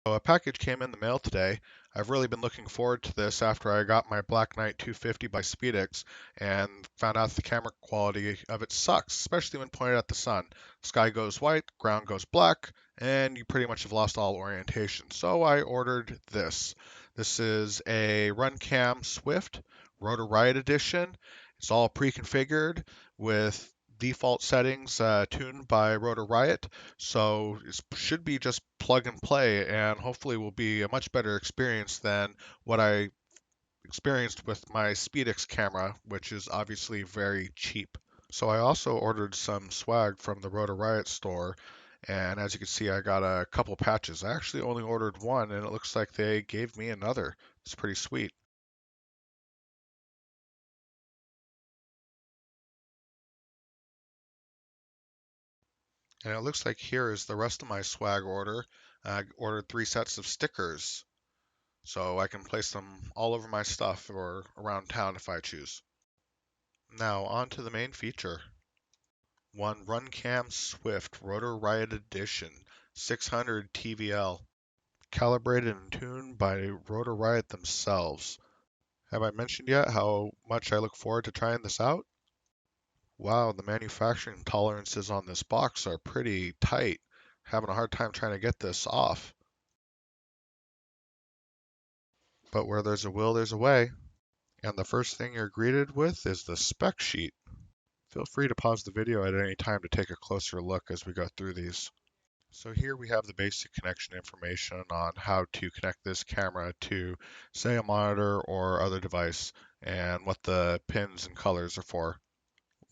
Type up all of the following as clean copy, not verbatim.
So a package came in the mail today. I've really been looking forward to this after I got my Black Knight 250 by Spedix and found out the camera quality of it sucks, especially when pointed at the sun. Sky goes white, ground goes black, and you pretty much have lost all orientation. So I ordered this. This is a Runcam Swift Rotor Riot Edition. It's all pre-configured with default settings tuned by Rotor Riot. So it should be just plug and play, and hopefully will be a much better experience than what I experienced with my Spedix camera, which is obviously very cheap. So I also ordered some swag from the Rotor Riot Store, and as you can see, I got a couple patches. I actually only ordered one, and it looks like they gave me another. It's pretty sweet. And it looks like here is the rest of my swag order. I ordered 3 sets of stickers, so I can place them all over my stuff or around town if I choose. Now on to the main feature. One Runcam Swift Rotor Riot Edition 600 TVL, calibrated and tuned by Rotor Riot themselves. Have I mentioned yet how much I look forward to trying this out? Wow, the manufacturing tolerances on this box are pretty tight. Having a hard time trying to get this off. But where there's a will, there's a way. And the first thing you're greeted with is the spec sheet. Feel free to pause the video at any time to take a closer look as we go through these. So here we have the basic connection information on how to connect this camera to, say, a monitor or other device, and what the pins and colors are for.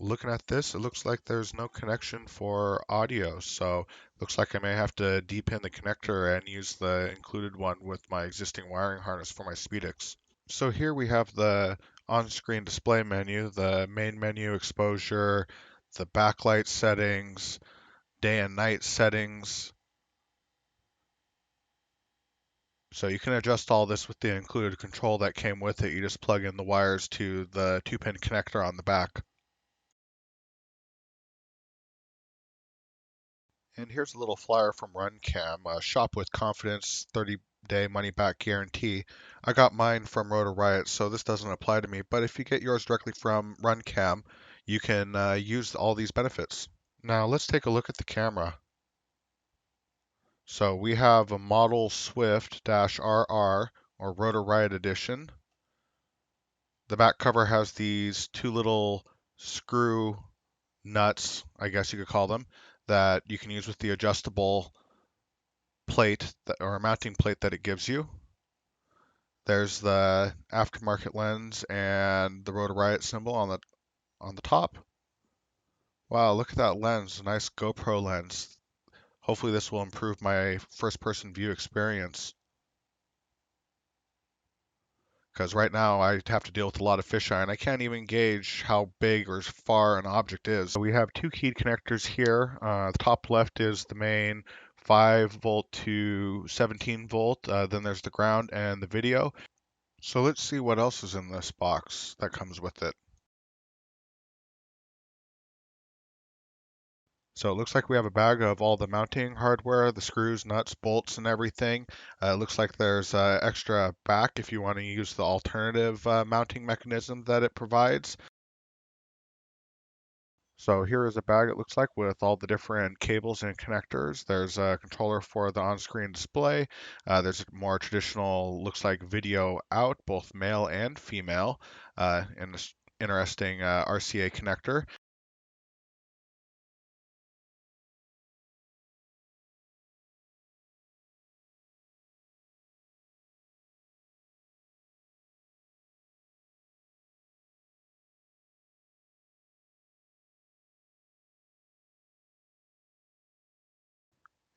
Looking at this, it looks like there's no connection for audio, so looks like I may have to depin the connector and use the included one with my existing wiring harness for my Spedix. So here we have the on-screen display menu, the main menu, exposure, the backlight settings, day and night settings. So you can adjust all this with the included control that came with it. You just plug in the wires to the 2-pin connector on the back. And here's a little flyer from Runcam, shop with confidence, 30-day money-back guarantee. I got mine from Rotor Riot, so this doesn't apply to me. But if you get yours directly from Runcam, you can use all these benefits. Now let's take a look at the camera. So we have a model Swift-RR or Rotor Riot Edition. The back cover has these two little screw nuts, I guess you could call them, that you can use with the adjustable plate or mounting plate that it gives you. There's the aftermarket lens and the Rotor Riot symbol on the top. Wow, look at that lens, a nice GoPro lens. Hopefully this will improve my first person view experience. Because right now I have to deal with a lot of fisheye and I can't even gauge how big or far an object is. So we have two keyed connectors here. The top left is the main 5 volt to 17 volt. Then there's the ground and the video. So let's see what else is in this box that comes with it. So it looks like we have a bag of all the mounting hardware, the screws, nuts, bolts, and everything. It looks like there's extra back if you want to use the alternative mounting mechanism that it provides. So here is a bag, it looks like, with all the different cables and connectors. There's a controller for the on-screen display. There's a more traditional, looks like video out, both male and female, and this interesting RCA connector.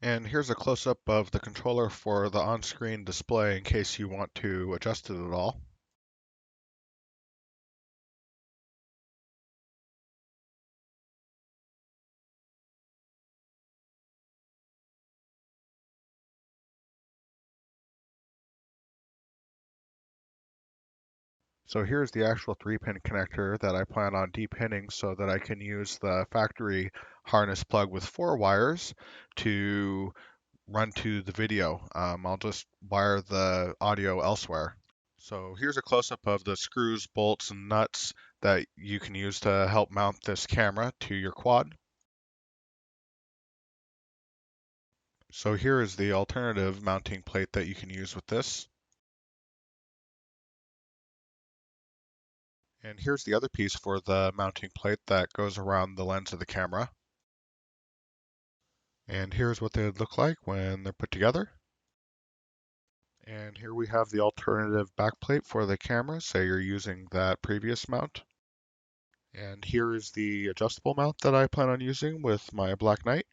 And here's a close-up of the controller for the on-screen display in case you want to adjust it at all. So here's the actual 3-pin connector that I plan on depinning so that I can use the factory harness plug with 4 wires to run to the video. I'll just wire the audio elsewhere. So here's a close-up of the screws, bolts, and nuts that you can use to help mount this camera to your quad. So here is the alternative mounting plate that you can use with this. And here's the other piece for the mounting plate that goes around the lens of the camera. And here's what they would look like when they're put together. And here we have the alternative backplate for the camera, say you're using that previous mount. And here is the adjustable mount that I plan on using with my Black Knight.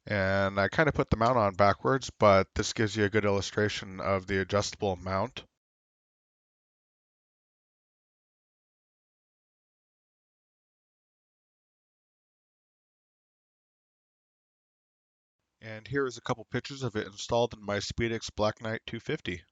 And I kind of put the mount on backwards, but this gives you a good illustration of the adjustable mount. And here is a couple pictures of it installed in my Spedix Black Knight 250.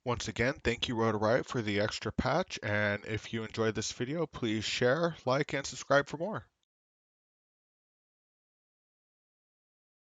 Once again, thank you Rotor Riot for the extra patch, and if you enjoyed this video, please share, like, and subscribe for more.